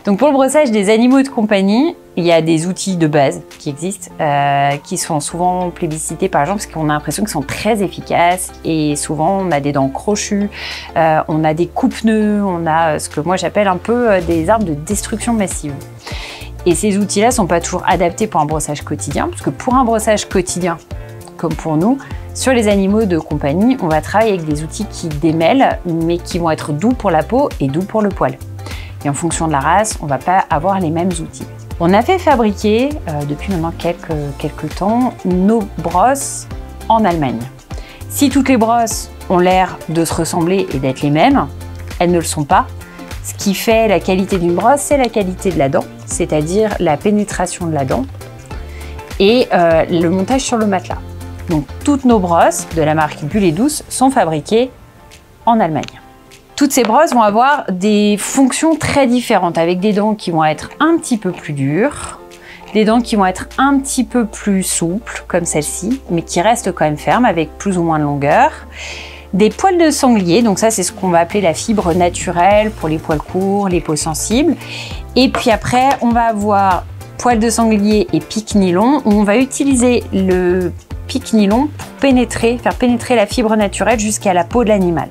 Donc pour le brossage des animaux de compagnie, il y a des outils de base qui existent, qui sont souvent plébiscités par exemple parce qu'on a l'impression qu'ils sont très efficaces et souvent on a des dents crochues, on a des coupe-nœuds, on a ce que moi j'appelle un peu des armes de destruction massive. Et ces outils-là ne sont pas toujours adaptés pour un brossage quotidien, parce que pour un brossage quotidien, comme pour nous, sur les animaux de compagnie, on va travailler avec des outils qui démêlent, mais qui vont être doux pour la peau et doux pour le poil. Et en fonction de la race, on ne va pas avoir les mêmes outils. On a fait fabriquer, depuis maintenant quelques temps, nos brosses en Allemagne. Si toutes les brosses ont l'air de se ressembler et d'être les mêmes, elles ne le sont pas. Ce qui fait la qualité d'une brosse, c'est la qualité de la dent, c'est-à-dire la pénétration de la dent et le montage sur le matelas. Donc toutes nos brosses de la marque Bulle et Douce sont fabriquées en Allemagne. Toutes ces brosses vont avoir des fonctions très différentes, avec des dents qui vont être un petit peu plus dures, des dents qui vont être un petit peu plus souples, comme celle-ci, mais qui restent quand même fermes, avec plus ou moins de longueur. Des poils de sanglier, donc ça c'est ce qu'on va appeler la fibre naturelle pour les poils courts, les peaux sensibles. Et puis après, on va avoir poils de sanglier et pic nylon, où on va utiliser le pic nylon pour faire pénétrer la fibre naturelle jusqu'à la peau de l'animal.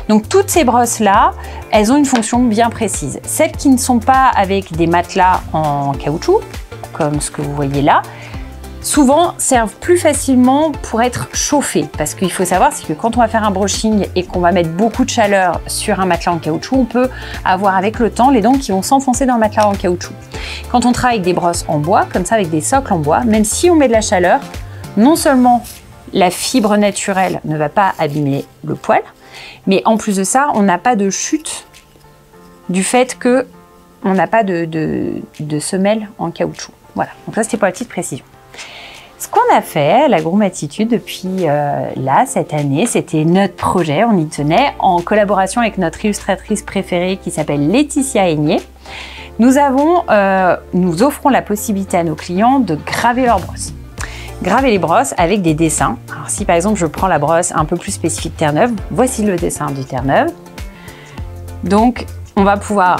Donc toutes ces brosses-là, elles ont une fonction bien précise. Celles qui ne sont pas avec des matelas en caoutchouc, comme ce que vous voyez là, souvent servent plus facilement pour être chauffées. Parce qu'il faut savoir, c'est que quand on va faire un brushing et qu'on va mettre beaucoup de chaleur sur un matelas en caoutchouc, on peut avoir avec le temps les dents qui vont s'enfoncer dans le matelas en caoutchouc. Quand on travaille avec des brosses en bois, comme ça avec des socles en bois, même si on met de la chaleur, non seulement la fibre naturelle ne va pas abîmer le poil, mais en plus de ça, on n'a pas de chute du fait qu'on n'a pas de semelle en caoutchouc. Voilà, donc ça c'était pour la petite précision. Ce qu'on a fait à l'Agromatitude depuis cette année, c'était notre projet, on y tenait, en collaboration avec notre illustratrice préférée qui s'appelle Laetitia Aigné. Nous offrons la possibilité à nos clients de graver leurs brosses. Graver les brosses avec des dessins. Alors si par exemple je prends la brosse un peu plus spécifique Terre-Neuve, voici le dessin du Terre-Neuve. Donc on va pouvoir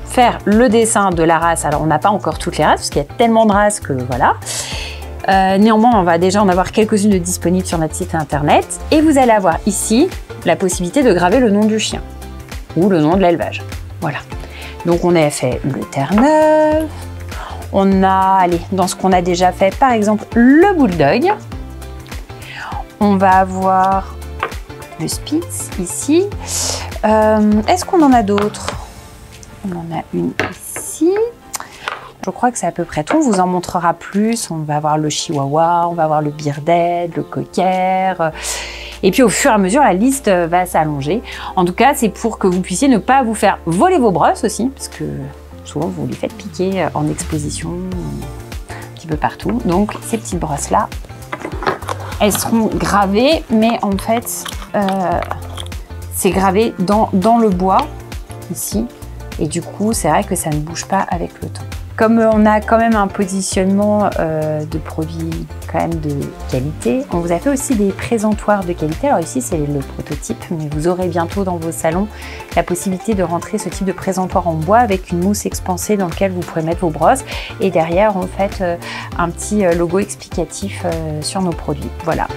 faire le dessin de la race. Alors on n'a pas encore toutes les races parce qu'il y a tellement de races que voilà. Néanmoins on va déjà en avoir quelques-unes de disponibles sur notre site internet. Et vous allez avoir ici la possibilité de graver le nom du chien ou le nom de l'élevage. Voilà. Donc on a fait le Terre-Neuve. On a, allez, dans ce qu'on a déjà fait, par exemple, le bulldog. On va avoir le Spitz ici. Est-ce qu'on en a d'autres? On en a une ici. Je crois que c'est à peu près tout. On vous en montrera plus. On va avoir le Chihuahua, on va avoir le Bearded, le Cocker. Et puis au fur et à mesure, la liste va s'allonger. En tout cas, c'est pour que vous puissiez ne pas vous faire voler vos brosses aussi, parce que souvent vous les faites piquer en exposition un petit peu partout. Donc ces petites brosses là, elles seront gravées, mais en fait c'est gravé dans le bois ici, et du coup c'est vrai que ça ne bouge pas avec le temps. Comme on a quand même un positionnement de produits quand même de qualité, on vous a fait aussi des présentoirs de qualité. Alors ici c'est le prototype, mais vous aurez bientôt dans vos salons la possibilité de rentrer ce type de présentoir en bois avec une mousse expansée dans lequel vous pourrez mettre vos brosses, et derrière on fait un petit logo explicatif sur nos produits. Voilà.